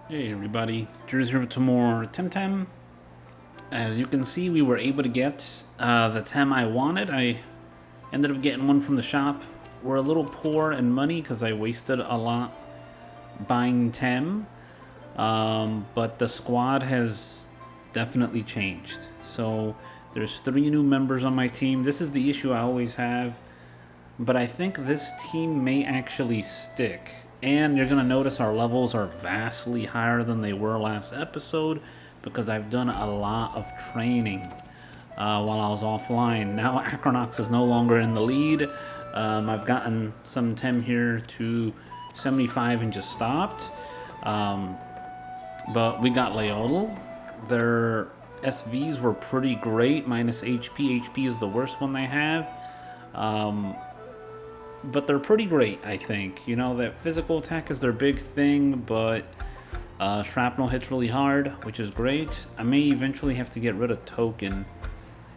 Hey everybody, Jerz here with some more TemTem. As you can see, we were able to get the Tem I wanted. I ended up getting one from the shop. We're a little poor in money because I wasted a lot buying Tem. But the squad has definitely changed. So there's 3 new members on my team. This is the issue I always have. But I think this team may actually stick. And you're going to notice our levels are vastly higher than they were last episode because I've done a lot of training while I was offline. Now Acronox is no longer in the lead. I've gotten some Tem here to 75 and just stopped. But we got Leodal. Their SVs were pretty great, minus HP. HP is the worst one they have. But they're pretty great, I think. You know, that physical attack is their big thing, but shrapnel hits really hard, which is great. I may eventually have to get rid of Token.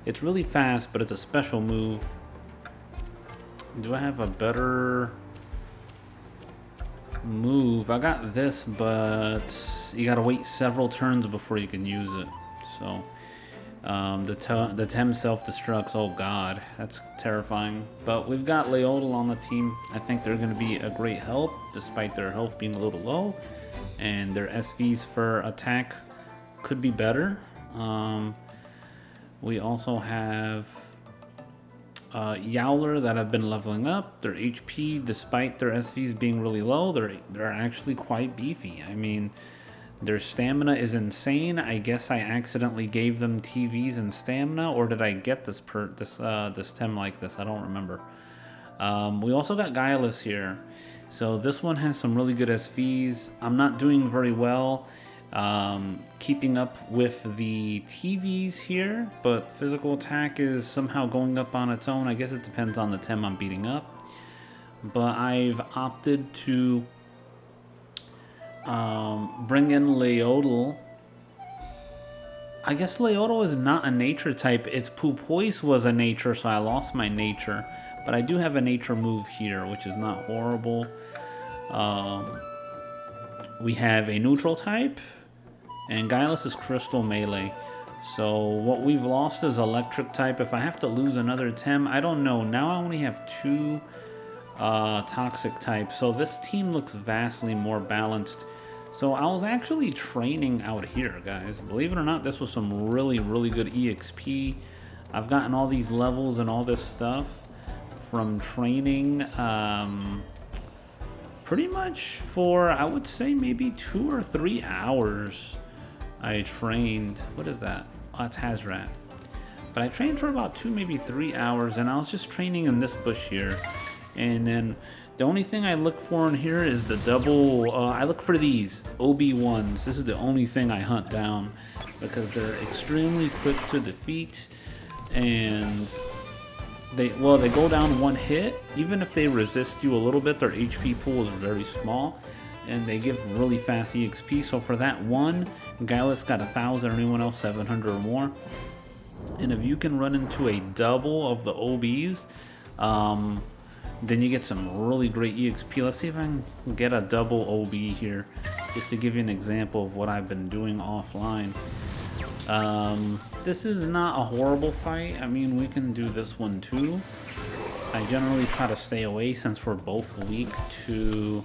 It's really fast, but it's a special move. Do I have a better move? I got this, but you gotta wait several turns before you can use it. So the Tem self-destructs, oh god, that's terrifying. But we've got Leodal on the team. I think they're going to be a great help, despite their health being a little low. And their SVs for attack could be better. We also have Yowler that have been leveling up. Their HP, despite their SVs being really low, they're actually quite beefy. I mean, their stamina is insane. I guess I accidentally gave them TVs and stamina, or did I get this Tem like this? I don't remember. We also got Guileless here. So this one has some really good SVs. I'm not doing very well keeping up with the TVs here, but physical attack is somehow going up on its own. I guess it depends on the Tem I'm beating up. But I've opted to bring in Leodal. I guess Leodal is not a nature type. Its Pupoise was a nature, so I lost my nature. But I do have a nature move here, which is not horrible. We have a neutral type, and Guileless is crystal melee. So what we've lost is electric type. If I have to lose another Tem, I don't know. Now I only have 2 toxic types. So this team looks vastly more balanced. So I was actually training out here, guys. Believe it or not, this was some really, really good EXP. I've gotten all these levels and all this stuff from training pretty much for, I would say, maybe 2 or 3 hours. I trained. What is that? Oh, it's Hazrat. But I trained for about 2, maybe 3 hours, and I was just training in this bush here. And then the only thing I look for in here is the double, I look for these OB1s. This is the only thing I hunt down because they're extremely quick to defeat, and they go down 1 hit. Even if they resist you a little bit, their HP pool is very small, and they give really fast EXP. So for that one, Guileless got 1,000, anyone else 700 or more. And if you can run into a double of the OBs, then you get some really great EXP. Let's see if I can get a double OB here, just to give you an example of what I've been doing offline. This is not a horrible fight. I mean, we can do this one too. I generally try to stay away since we're both weak to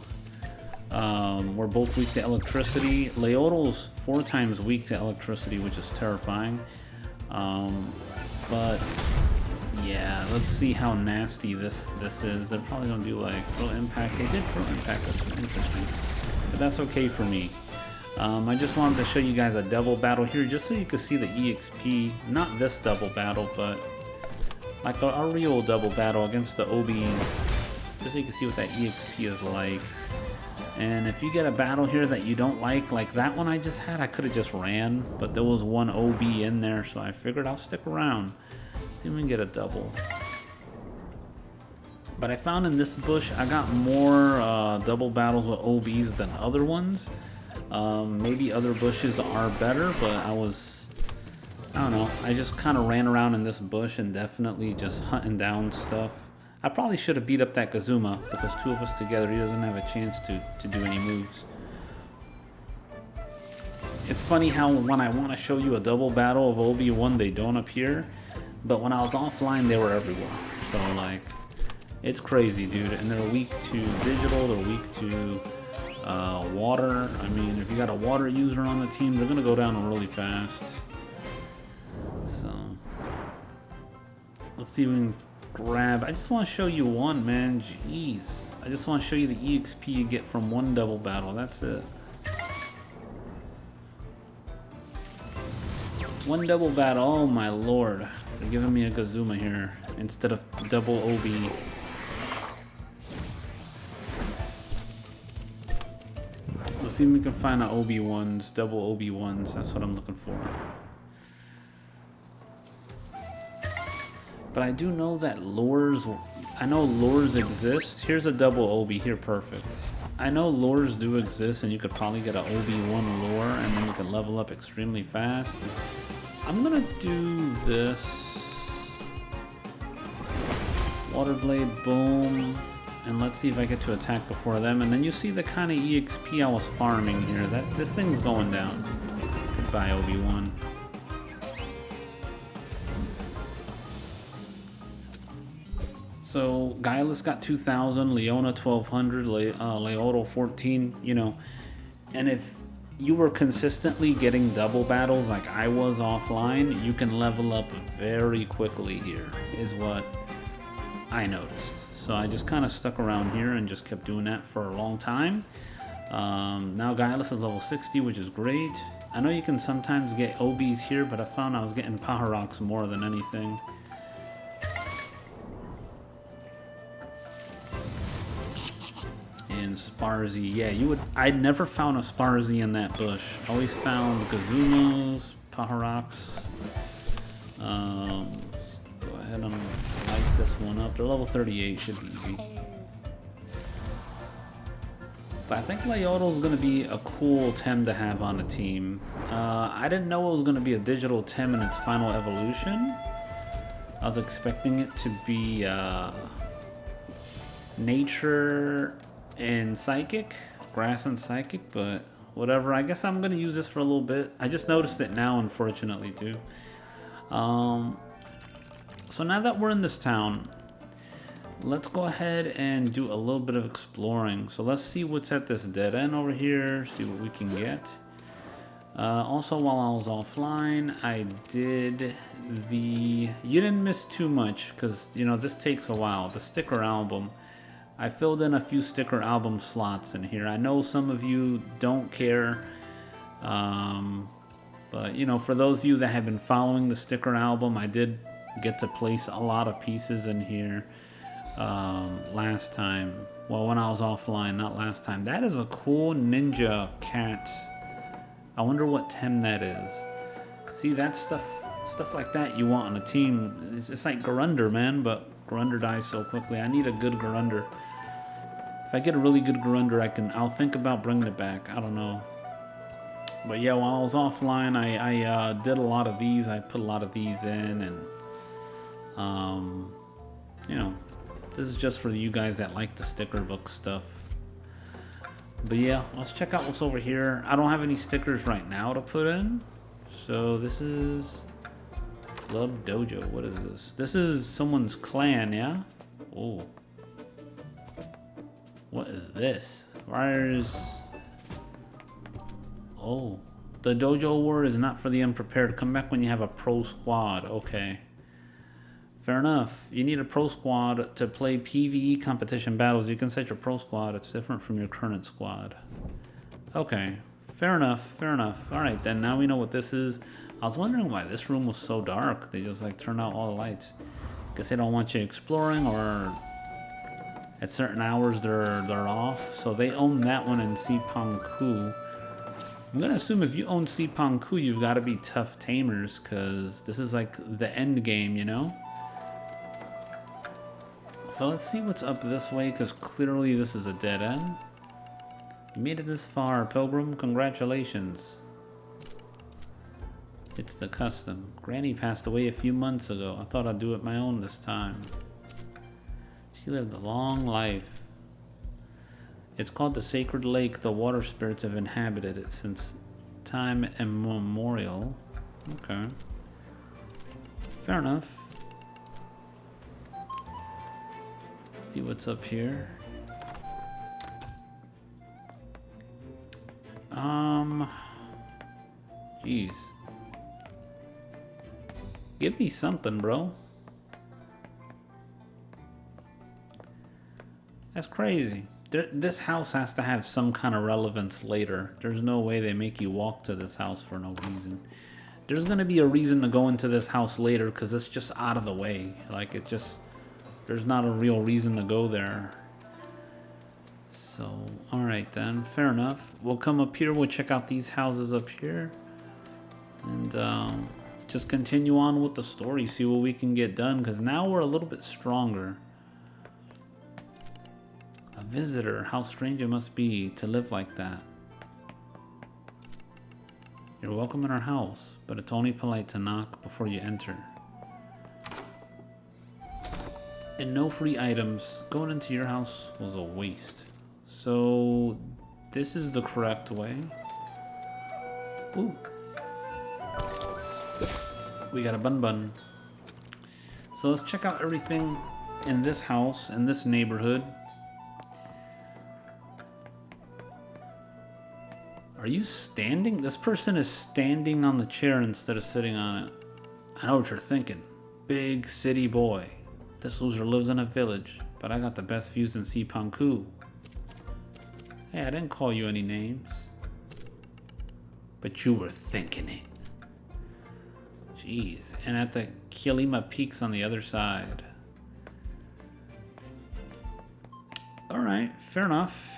electricity. Leodal's 4 times weak to electricity, which is terrifying. But yeah, let's see how nasty this is. They're probably gonna do like full impact. They did full impact. That's interesting, but that's okay for me. I just wanted to show you guys a double battle here, just so you can see the EXP. Not this double battle, but like a real double battle against the OBs, just so you can see what that EXP is like. And if you get a battle here that you don't like that one I just had, I could have just ran, but there was 1 OB in there, so I figured I'll stick around. See if we can get a double. But I found in this bush, I got more double battles with OBs than other ones. Maybe other bushes are better, but I don't know. I just kind of ran around in this bush and definitely just hunting down stuff. I probably should have beat up that Kazuma, because 2 of us together, he doesn't have a chance to do any moves. It's funny how when I want to show you a double battle of OB1, they don't appear. But when I was offline, they were everywhere. So, like, it's crazy, dude. And they're weak to digital, they're weak to water. I mean, if you got a water user on the team, they're going to go down really fast. So, let's see if we can grab. I just want to show you one, man. Jeez. I just want to show you the EXP you get from one double battle. That's it. One double battle. Oh, my lord. They're giving me a Gazuma here instead of double OB. Let's see if we can find an OB1s, double OB1s. That's what I'm looking for. But I do know that lures, I know lures exist. Here's a double OB here, perfect. I know lures do exist and you could probably get an OB1 lure and then you can level up extremely fast. I'm gonna do this. Water Blade, boom. And let's see if I get to attack before them. And then you see the kind of EXP I was farming here. This thing's going down. Goodbye, OB1. So Guileless got 2,000, Leona 1,200, Leoto 14, you know. And if you were consistently getting double battles like I was offline, you can level up very quickly here, is what I noticed. So I just kind of stuck around here and just kept doing that for a long time. Now Guileless is level 60, which is great. I know you can sometimes get OBs here, but I found I was getting Paharoks more than anything. And Sparzy, yeah, I'd never found a Sparzy in that bush. I always found Gazumas, Paharoks. Go ahead and light this one up. They're level 38, should be easy. But I think Leoto's gonna be a cool Tem to have on the team. I didn't know it was gonna be a digital Tem in its final evolution. I was expecting it to be nature and psychic, grass and psychic, but whatever. I guess I'm gonna use this for a little bit. I just noticed it now, unfortunately, too. So now that we're in this town, let's go ahead and do a little bit of exploring. So let's see what's at this dead end over here, see what we can get. Also, while I was offline, I did the... You didn't miss too much, because, you know, this takes a while. The sticker album. I filled in a few sticker album slots in here. I know some of you don't care. But, you know, for those of you that have been following the sticker album, I did get to place a lot of pieces in here last time. Well, when I was offline, not last time. That is a cool ninja cat. I wonder what Tem that is. See, that stuff like that you want on a team. It's like Garunder, man, but Garunder dies so quickly. I need a good Garunder. If I get a really good Garunder, I'll think about bringing it back. I don't know. But yeah, while I was offline, I did a lot of these. I put a lot of these in, and you know, this is just for you guys that like the sticker book stuff. But yeah, let's check out what's over here. I don't have any stickers right now to put in. So this is Club Dojo. What is this? This is someone's clan, yeah? Oh. What is this? Where's... Oh. The Dojo Award is not for the unprepared. Come back when you have a pro squad. Okay. Fair enough. You need a pro squad to play PvE competition battles. You can set your pro squad. It's different from your current squad. Okay. Fair enough. Fair enough. Alright then. Now we know what this is. I was wondering why this room was so dark. They just like turn out all the lights. Guess they don't want you exploring, or at certain hours they're off. So they own that one in Sipangku. I'm gonna assume if you own Sipangku, you've got to be tough tamers, because this is like the end game, you know? So let's see what's up this way, because clearly this is a dead end. You made it this far, Pilgrim. Congratulations. It's the custom. Granny passed away a few months ago. I thought I'd do it my own this time. She lived a long life. It's called the Sacred Lake. The water spirits have inhabited it since time immemorial. Okay. Fair enough. Let's see what's up here. Jeez. Give me something, bro. That's crazy. This house has to have some kind of relevance later. There's no way they make you walk to this house for no reason. There's gonna be a reason to go into this house later because it's just out of the way. Like, it just... There's not a real reason to go there. So, alright then. Fair enough. We'll come up here. We'll check out these houses up here. And just continue on with the story. See what we can get done. Because now we're a little bit stronger. A visitor. How strange it must be to live like that. You're welcome in our house. But it's only polite to knock before you enter. And no free items. Going into your house was a waste. So, this is the correct way. Ooh. We got a bun. So let's check out everything in this house, in this neighborhood. Are you standing? This person is standing on the chair instead of sitting on it. I know what you're thinking. Big city boy. This loser lives in a village, but I got the best views in Sipanku. Hey, I didn't call you any names. But you were thinking it. Jeez. And at the Kilima Peaks on the other side. Alright, fair enough.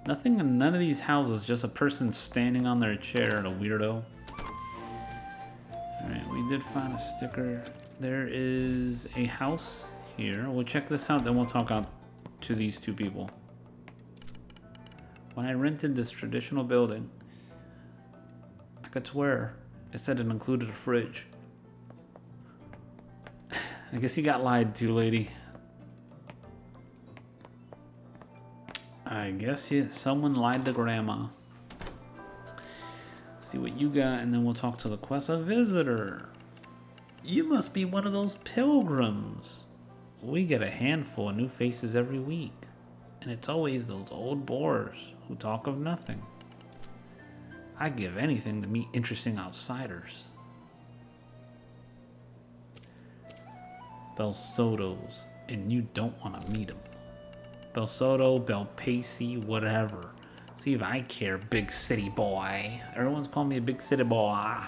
Nothing in none of these houses, just a person standing on their chair, a weirdo. Alright, we did find a sticker. There is a house here. We'll check this out, then we'll talk out to these two people. When I rented this traditional building, I could swear it said it included a fridge. I guess he got lied to, lady. I guess someone lied to grandma. See what you got, and then we'll talk to the quest. A visitor. You must be one of those pilgrims. We get a handful of new faces every week, and it's always those old bores who talk of nothing. I'd give anything to meet interesting outsiders. Belsotos, and you don't want to meet them. Belsoto, Belpacey, whatever. See if I care, big city boy. Everyone's calling me a big city boy.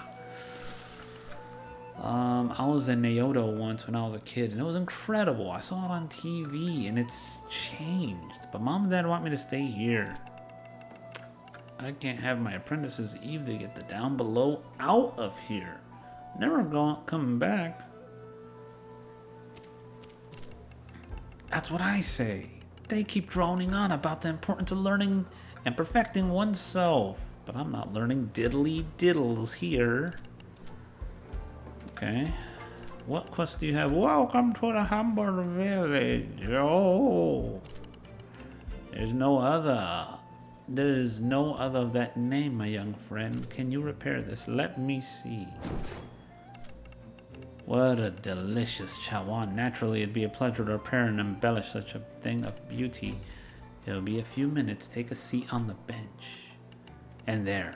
I was in Naoto once when I was a kid, and it was incredible. I saw it on TV, and it's changed. But Mom and Dad want me to stay here. I can't have my apprentices Eve to get the down below out of here. Never coming back. That's what I say. They keep droning on about the importance of learning and perfecting oneself. But I'm not learning diddly diddles here. Okay. What quest do you have? Welcome to the Hamburg village. Oh. There's no other of that name, my young friend. Can you repair this? Let me see. What a delicious chawan. Naturally, it'd be a pleasure to repair and embellish such a thing of beauty. It'll be a few minutes. Take a seat on the bench. And there.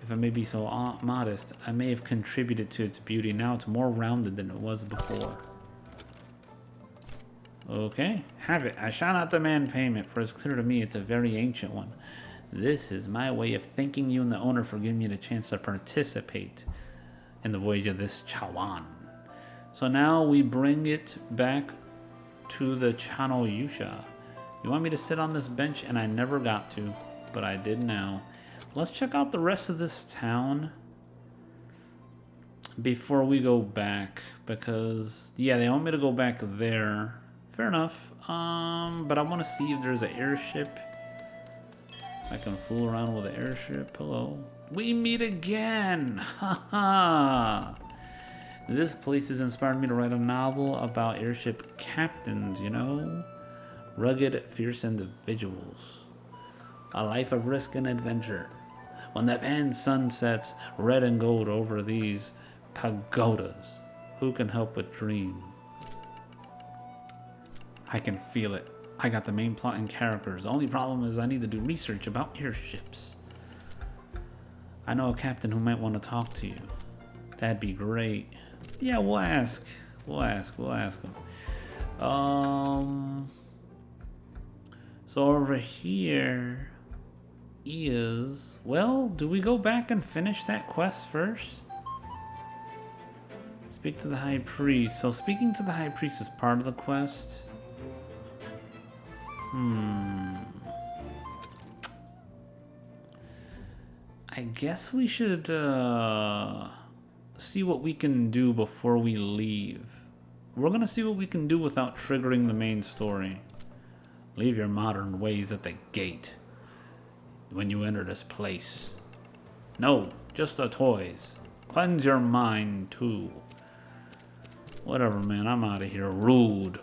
If I may be so modest, I may have contributed to its beauty. Now it's more rounded than it was before. Okay, have it. I shall not demand payment, for it's clear to me it's a very ancient one. This is my way of thanking you and the owner for giving me the chance to participate in the voyage of this chawan. So now we bring it back to the Chano Yusha. You want me to sit on this bench? And I never got to, but I did now. Let's check out the rest of this town before we go back, because, yeah, they want me to go back there. Fair enough. But I want to see if there's an airship. I can fool around with an airship. Hello. We meet again! Haha! This place has inspired me to write a novel about airship captains, you know? Rugged, fierce individuals. A life of risk and adventure. When the band sun sets red and gold over these pagodas, who can help but dream? I can feel it. I got the main plot and characters. The only problem is I need to do research about airships. I know a captain who might want to talk to you. That'd be great. Yeah, we'll ask. We'll ask him. So over here is... Well, do we go back and finish that quest first? Speak to the High Priest. So speaking to the High Priest is part of the quest. I guess we should see what we can do before we leave. We're gonna see what we can do without triggering the main story. Leave your modern ways at the gate when you enter this place. No, just the toys. Cleanse your mind too. Whatever, man, I'm out of here. Rude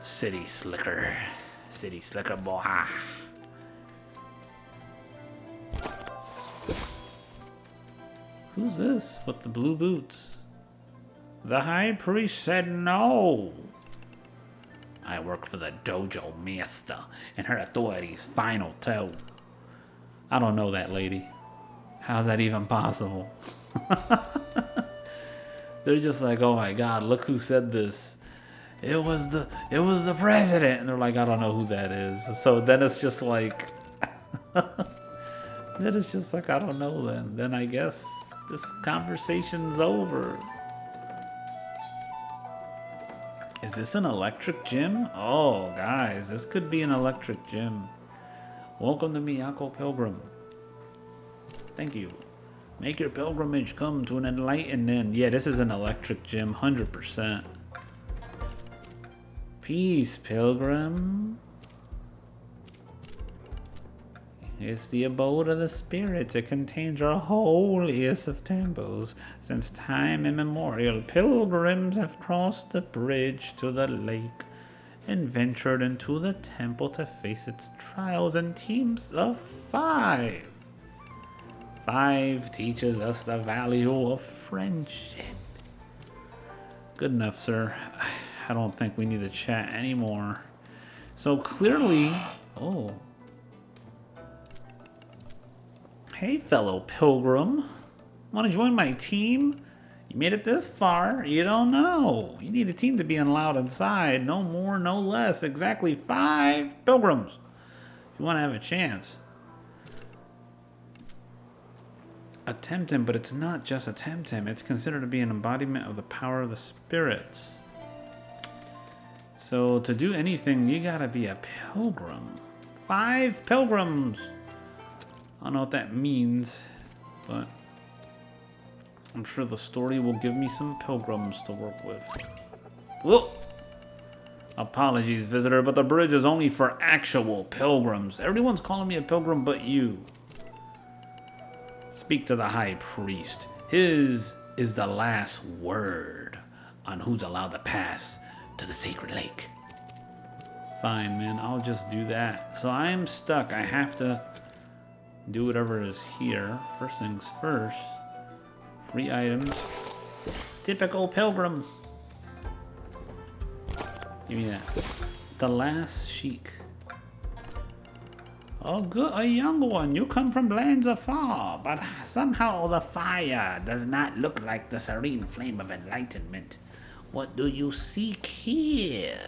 city slicker. City slicker boy. Who's this with the blue boots? The High Priest said no. I work for the dojo master, and her authority is final too. I don't know that lady. How's that even possible? They're just like, oh my god, look who said this. It was the president, and they're like, I don't know who that is. So then it's just like, I don't know. Then I guess this conversation's over. Is this an electric gym? Oh, guys, this could be an electric gym. Welcome to Miyako Pilgrim. Thank you. Make your pilgrimage come to an enlightened end. Yeah, this is an electric gym, 100%. Peace, pilgrim. It's the abode of the spirits. It contains our holiest of temples. Since time immemorial, pilgrims have crossed the bridge to the lake and ventured into the temple to face its trials in teams of 5. 5 teaches us the value of friendship. Good enough, sir. I don't think we need to chat anymore. So clearly... Oh. Hey, fellow pilgrim. Want to join my team? You made it this far. You don't know. You need a team to be allowed inside. No more, no less. Exactly 5 pilgrims. If you want to have a chance. A TemTem, but it's not just a TemTem. It's considered to be an embodiment of the power of the spirits. So to do anything, you gotta be a pilgrim. 5 pilgrims. I don't know what that means, but I'm sure the story will give me some pilgrims to work with. Whoa! Apologies, visitor, but the bridge is only for actual pilgrims. Everyone's calling me a pilgrim but you. Speak to the High Priest. His is the last word on who's allowed to pass to the sacred lake. Fine, man, I'll just do that. So I'm stuck. I have to do whatever is here. First things first. Free items. Typical pilgrim. Give me that. The last sheik. Oh, good, a young one. You come from lands afar, but somehow the fire does not look like the serene flame of enlightenment. What do you seek here?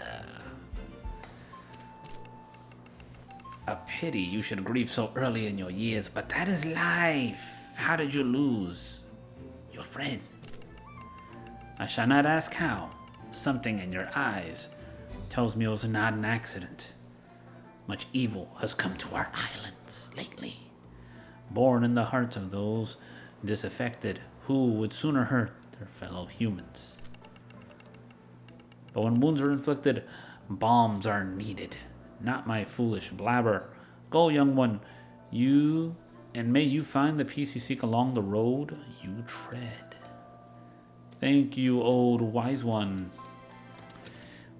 A pity you should grieve so early in your years, but that is life. How did you lose your friend? I shall not ask how. Something in your eyes tells me it was not an accident. Much evil has come to our islands lately, born in the hearts of those disaffected who would sooner hurt their fellow humans. But when wounds are inflicted, balms are needed. Not my foolish blabber. Go, young one, and may you find the peace you seek along the road you tread. Thank you, old wise one.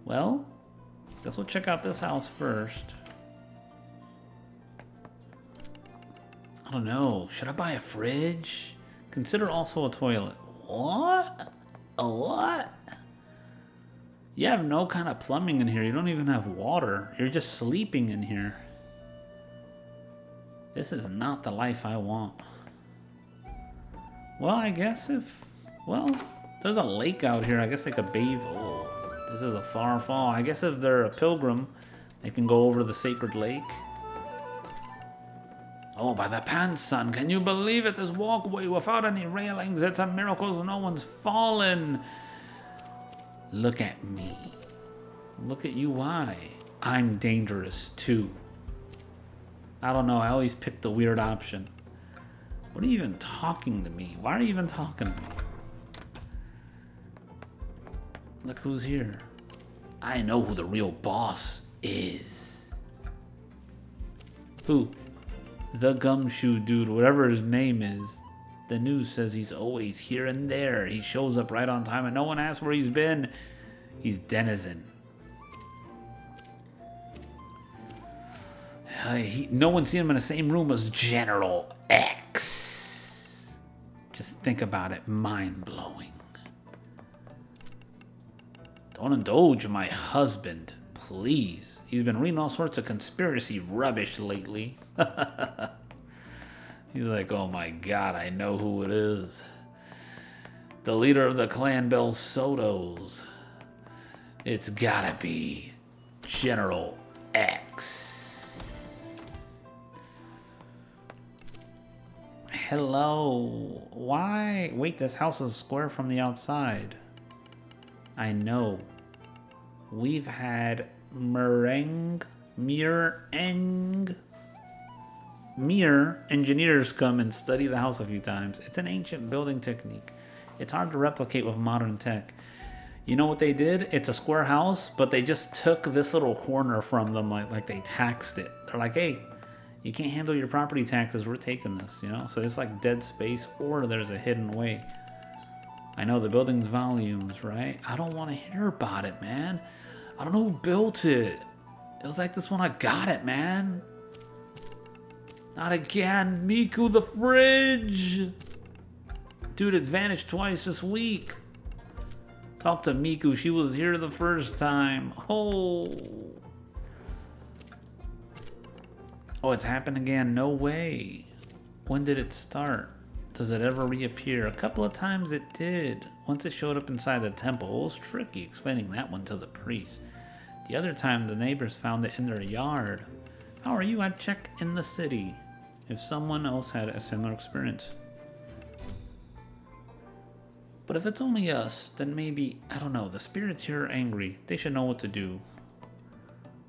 Well, guess we'll check out this house first. don't know. Should I buy a fridge? Consider also a toilet. What? A what? You have no kind of plumbing in here. You don't even have water. You're just sleeping in here. This is not the life I want. Well, I guess if... Well, there's a lake out here. I guess they could bathe. Oh, this is a far fall. I guess if they're a pilgrim, they can go over the sacred lake. Oh, by the pants, son. Can you believe it? This walkway without any railings. It's a miracle no one's fallen. Look at me. Look at you. Why? I'm dangerous, too. I don't know. I always pick the weird option. What are you even talking to me? Why are you even talking to me? Look who's here. I know who the real boss is. Who? The gumshoe dude, whatever his name is. The news says he's always here and there. He shows up right on time and no one asks where he's been. He's denizen. No one's seen him in the same room as General X. Just think about it. Mind-blowing. Don't indulge my husband, please. He's been reading all sorts of conspiracy rubbish lately. He's like, oh my god, I know who it is. The leader of the Clan Bell Sotos. It's gotta be General X. Hello. Why? Wait, this house is square from the outside. I know. We've had Mir engineers come and study the house a few times. It's an ancient building technique. It's hard to replicate with modern tech. You know what they did? It's a square house, but they just took this little corner from them, like they taxed it. They're like, hey, you can't handle your property taxes, we're taking this, you know? So it's like dead space, or there's a hidden way. I know the building's volumes, right? I don't want to hear about it, man. I don't know who built it. It was like this when I got it, man. Not again. Miku the fridge. Dude, it's vanished twice this week. Talk to Miku. She was here the first time. Oh, it's happened again. No way. When did it start? Does it ever reappear? A couple of times it did. Once it showed up inside the temple. It was tricky explaining that one to the priest. The other time the neighbors found it in their yard. How are you? I'd check in the city if someone else had a similar experience. But if it's only us, then maybe, I don't know, the spirits here are angry. They should know what to do.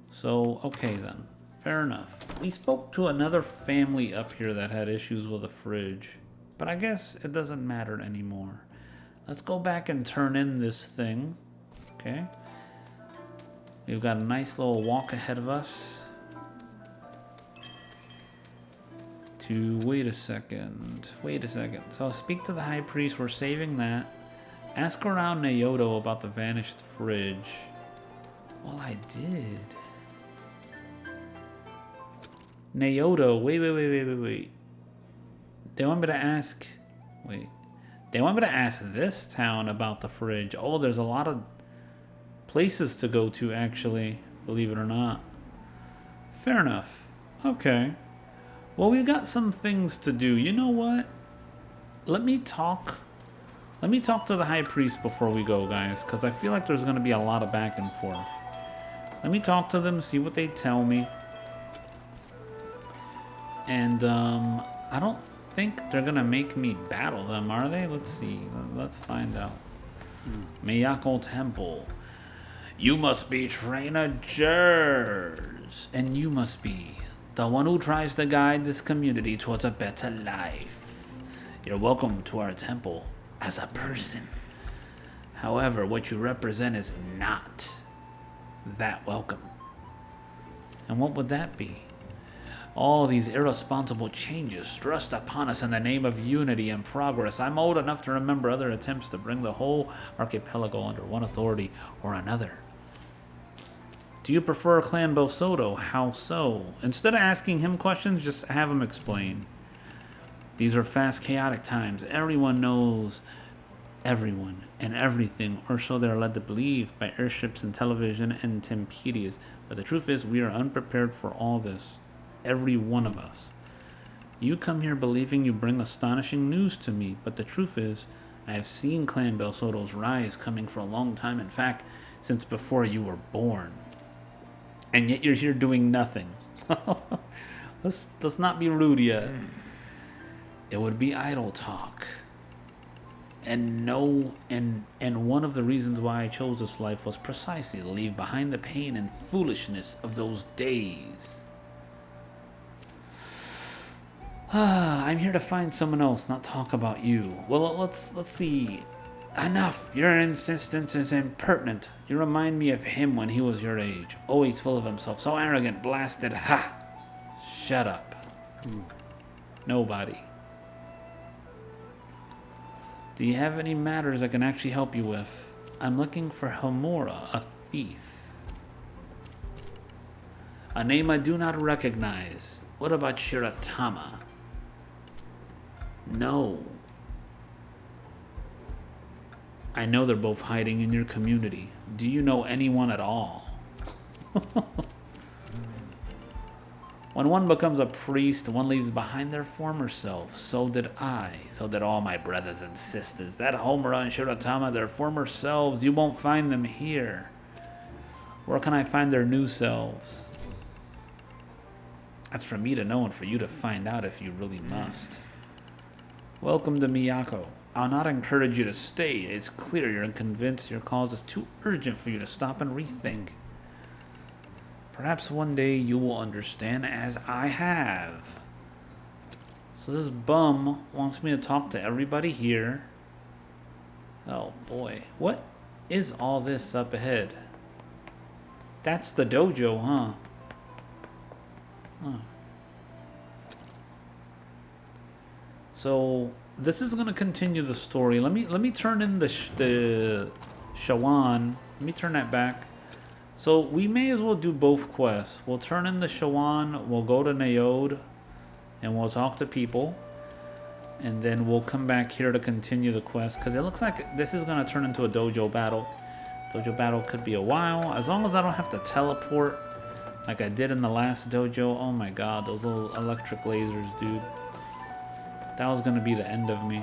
So, okay then. Fair enough. We spoke to another family up here that had issues with a fridge. But I guess it doesn't matter anymore. Let's go back and turn in this thing. Okay. We've got a nice little walk ahead of us. Wait a second. So speak to the high priest. We're saving that. Ask around Naoto about the vanished fridge. Well, I did. Naoto. Wait. They want me to ask... Wait. They want me to ask this town about the fridge. Oh, there's a lot of places to go to, actually. Believe it or not. Fair enough. Okay. Well, we've got some things to do. You know what? Let me talk to the high priest before we go, guys, because I feel like there's going to be a lot of back and forth. Let me talk to them, see what they tell me. And, I don't think they're going to make me battle them, are they? Let's see. Let's find out. Miyako Temple. You must be Trainer Jerz. And you must be the one who tries to guide this community towards a better life. You're welcome to our temple as a person. However, what you represent is not that welcome. And what would that be? All these irresponsible changes thrust upon us in the name of unity and progress. I'm old enough to remember other attempts to bring the whole archipelago under one authority or another. Do you prefer Clan Bosoto? How so? Instead of asking him questions, just have him explain. These are fast, chaotic times. Everyone knows everyone and everything, or so they're led to believe by airships and television and Tempedias. But the truth is, we are unprepared for all this. Every one of us. You come here believing you bring astonishing news to me, but the truth is, I have seen Clan Belsoto's rise coming for a long time. In fact, since before you were born. And yet you're here doing nothing. Let's not be rude yet. It would be idle talk. And one of the reasons why I chose this life was precisely to leave behind the pain and foolishness of those days. I'm here to find someone else, not talk about you. Well, let's see. Enough. Your insistence is impertinent. You remind me of him when he was your age. Always full of himself. So arrogant, blasted. Ha! Shut up. Nobody. Do you have any matters I can actually help you with? I'm looking for Homura, a thief. A name I do not recognize. What about Shiratama? No. I know they're both hiding in your community. Do you know anyone at all? When one becomes a priest, one leaves behind their former self. So did I. So did all my brothers and sisters. That Homura and Shiratama, their former selves, you won't find them here. Where can I find their new selves? That's for me to know and for you to find out if you really must. Welcome to Miyako. I'll not encourage you to stay. It's clear you're convinced your cause is too urgent for you to stop and rethink. Perhaps one day you will understand as I have. So this bum wants me to talk to everybody here. Oh boy. What is all this up ahead? That's the dojo, huh? So this is going to continue the story. Let me turn in the Shawan. Let me turn that back. So we may as well do both quests. We'll turn in the Shawan, we'll go to Naod, and we'll talk to people. And then we'll come back here to continue the quest, because it looks like this is going to turn into a dojo battle. Dojo battle could be a while, as long as I don't have to teleport like I did in the last dojo. Oh my god, those little electric lasers, dude. That was going to be the end of me.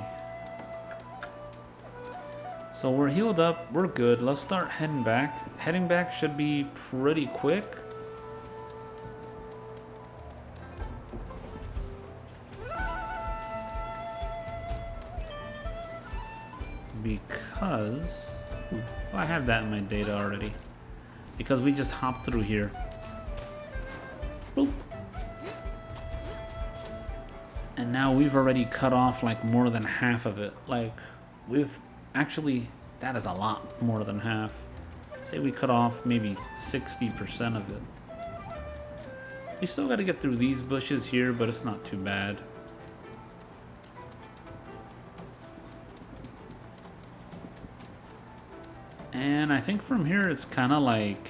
So we're healed up, we're good. Let's start heading back. Heading back should be pretty quick. Because... well, I have that in my data already. Because we just hopped through here. Boop. And now we've already cut off like more than half of it. Like, we've... actually, that is a lot more than half. Say we cut off maybe 60% of it. We still got to get through these bushes here, but it's not too bad. And I think from here it's kind of like...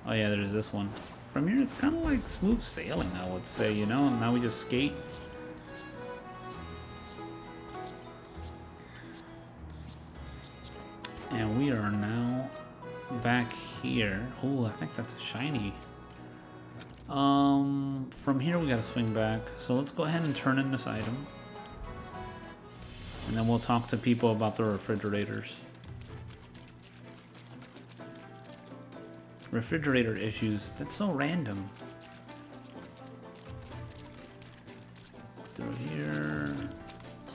oh yeah, there's this one. From here it's kind of like smooth sailing, I would say, you know? Now we just skate. And we are now back here. Oh, I think that's a shiny. From here we gotta swing back. So let's go ahead and turn in this item. And then we'll talk to people about the refrigerators. Refrigerator issues. That's so random. Through here.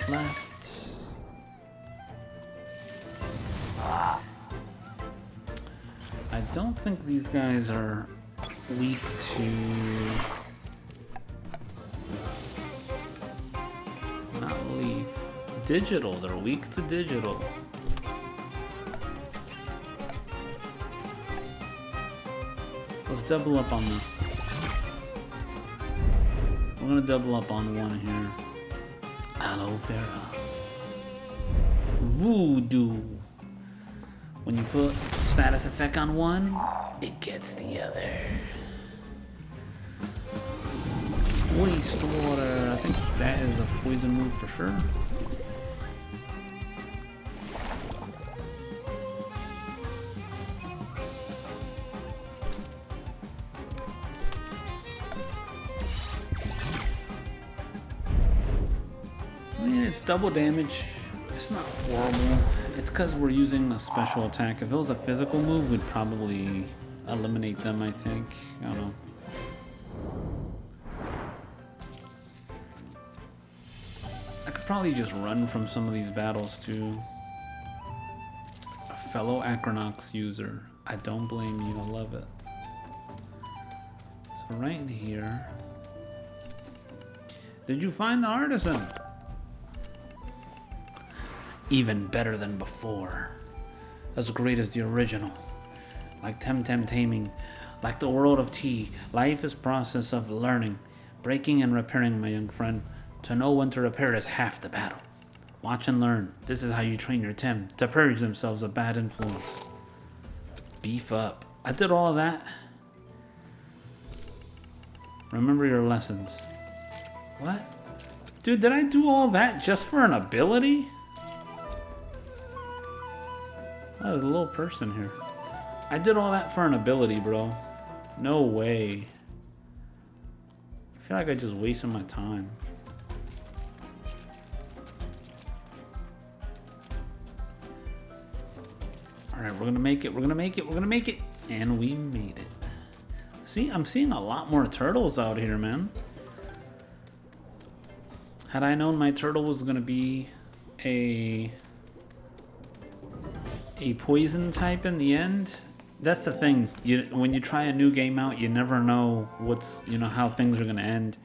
Left. I don't think these guys are weak to... not leaf. Digital. They're weak to digital. Let's double up on this. We're gonna double up on one here. Aloe vera. Voodoo. When you put status effect on one, it gets the other. Wastewater. think that is a poison move for sure. I mean, it's double damage. It's not horrible. It's because we're using a special attack. If it was a physical move, we'd probably eliminate them, I think. I don't know. I could probably just run from some of these battles too. A fellow Acronox user. I don't blame you, I love it. So right in here. Did you find the artisan? Even better than before. As great as the original. Like TemTem taming. Like the world of tea. Life is process of learning. Breaking and repairing, my young friend. To know when to repair is half the battle. Watch and learn. This is how you train your Tem to purge themselves of bad influence. Beef up. I did all of that. Remember your lessons. What? Dude, did I do all that just for an ability? Oh, there's a little person here. I did all that for an ability, bro. No way. I feel like I just wasted my time. Alright, we're gonna make it, we're gonna make it, we're gonna make it. And we made it. See, I'm seeing a lot more turtles out here, man. Had I known my turtle was gonna be a poison type in the end, that's the thing. When you try a new game out, you never know how things are gonna end.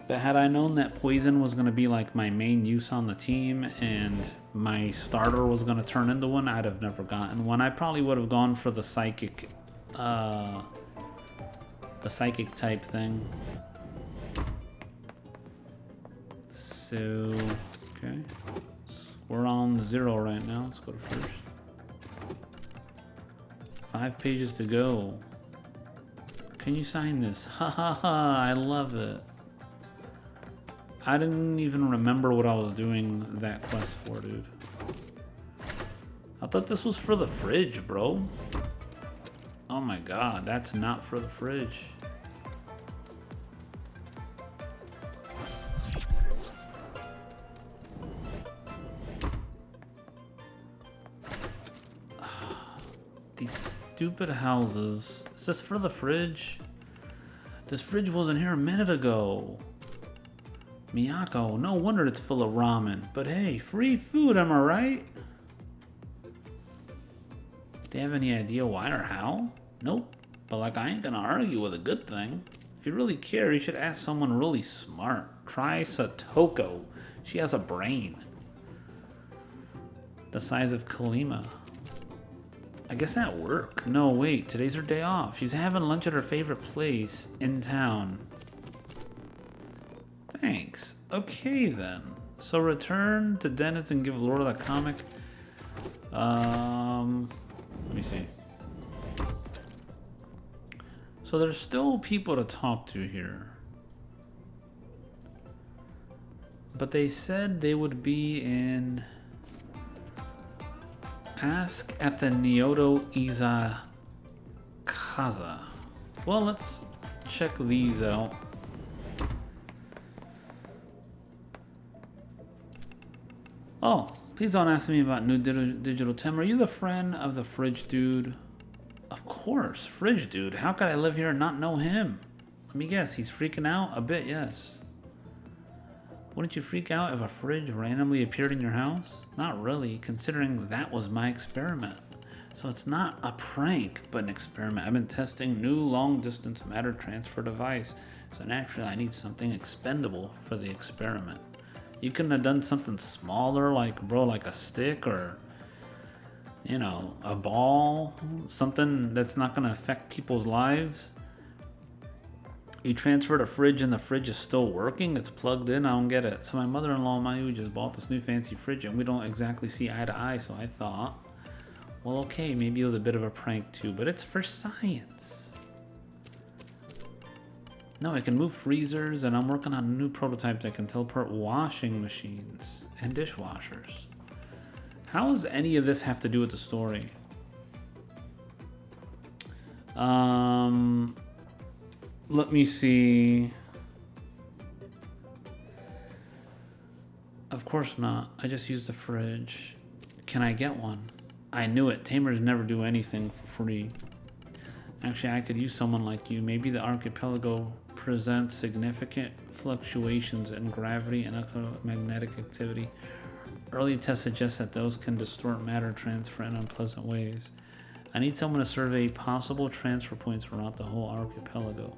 But had I known that poison was gonna be like my main use on the team and my starter was gonna turn into one, I'd have never gotten one. I probably would have gone for the psychic type thing. So, okay. We're on 0 right now. Let's go to first. 5 pages to go. Can you sign this? Ha ha ha, I love it. I didn't even remember what I was doing that quest for, dude. I thought this was for the fridge, bro. Oh my god, that's not for the fridge. These stupid houses. Is this for the fridge? This fridge wasn't here a minute ago. Miyako, no wonder it's full of ramen. But hey, free food, am I right? Do you have any idea why or how? Nope. But like, I ain't gonna argue with a good thing. If you really care, you should ask someone really smart. Try Satoko. She has a brain. The size of Kalima. I guess at work. No, wait, today's her day off. She's having lunch at her favorite place in town. Thanks. Okay then. So return to Dennis and give Lord of the Comic. Let me see. So there's still people to talk to here. But they said they would be in... Ask at the Nyoto Izakaza. Well, let's check these out. Oh, please don't ask me about new digital Tem. Are you the friend of the fridge dude? Of course, fridge dude. How could I live here and not know him? Let me guess, he's freaking out? A bit, yes. Wouldn't you freak out if a fridge randomly appeared in your house? Not really, considering that was my experiment. So it's not a prank, but an experiment. I've been testing new long-distance matter transfer device. So naturally, I need something expendable for the experiment. You couldn't have done something smaller, like, bro, like a stick or, you know, a ball? Something that's not going to affect people's lives? You transferred a fridge and the fridge is still working? It's plugged in? I don't get it. So my mother-in-law and Mayu just bought this new fancy fridge and we don't exactly see eye to eye, so I thought, well, okay, maybe it was a bit of a prank too, but it's for science. No, it can move freezers, and I'm working on a new prototype that can teleport washing machines and dishwashers. How does any of this have to do with the story? Let me see. Of course not. I just used the fridge. Can I get one? I knew it. Tamers never do anything for free. Actually, I could use someone like you. Maybe the archipelago presents significant fluctuations in gravity and electromagnetic activity. Early tests suggest that those can distort matter transfer in unpleasant ways. I need someone to survey possible transfer points throughout the whole archipelago.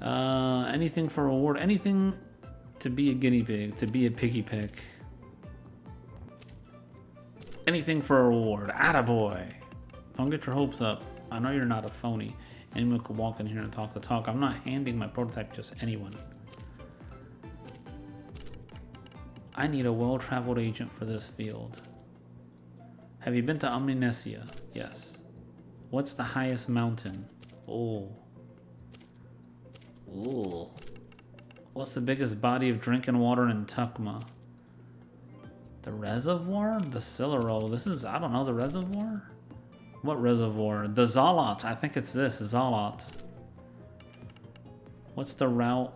Anything for reward? Anything to be a guinea pig, to be a piggy pig. Anything for a reward. Attaboy. Don't get your hopes up. I know you're not a phony. Anyone could walk in here and talk the talk. I'm not handing my prototype to just anyone. I need a well-traveled agent for this field. Have you been to Omninesia? Yes. What's the highest mountain? Oh. Ooh. What's the biggest body of drinking water in Tukma? The reservoir? The Silaro. This is, I don't know, the reservoir? What reservoir? The Zalot. I think it's this, Zalot. What's the route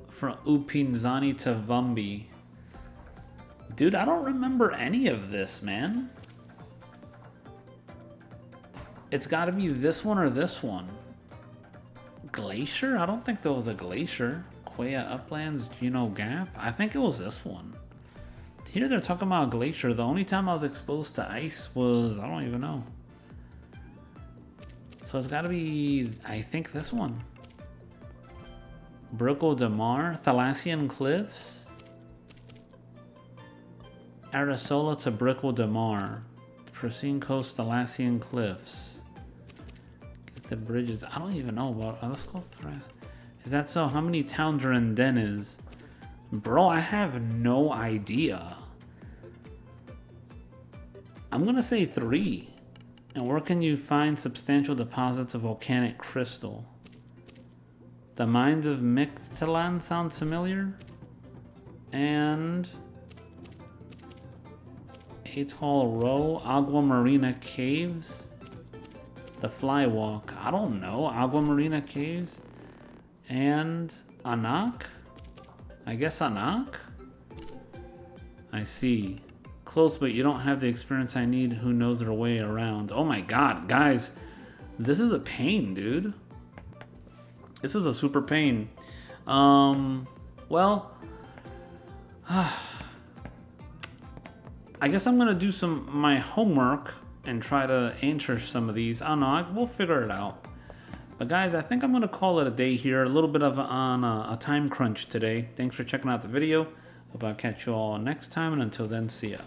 from Upinzani to Vumbi? Dude, I don't remember any of this, man. It's got to be this one or this one. Glacier? I don't think there was a glacier. Quaya Uplands, Juno Gap? I think it was this one. Here they're talking about a glacier. The only time I was exposed to ice was, I don't even know. So it's got to be, I think, this one. Brico de Mar? Thalassian Cliffs? Arisola to Brico de Mar. Pristine Coast, Thalassian Cliffs. Get the bridges. I don't even know about. Let's go through. Is that so? How many towns are in Deniz? Bro, I have no idea. I'm gonna say 3. And where can you find substantial deposits of volcanic crystal? The mines of Mictlan sounds familiar. And Atoll Row, Agua Marina Caves, the Flywalk. I don't know. Agua Marina Caves, and Anak. I guess Anak. I see. Close, but you don't have the experience I need. Who knows their way around? Oh my god, guys, this is a pain, dude. This is a super pain. Well. I guess I'm gonna do my homework and try to answer some of these. I don't know. We'll figure it out. But guys, I think I'm gonna call it a day here. A little bit of on a time crunch today. Thanks for checking out the video. Hope I'll catch you all next time. And until then, see ya.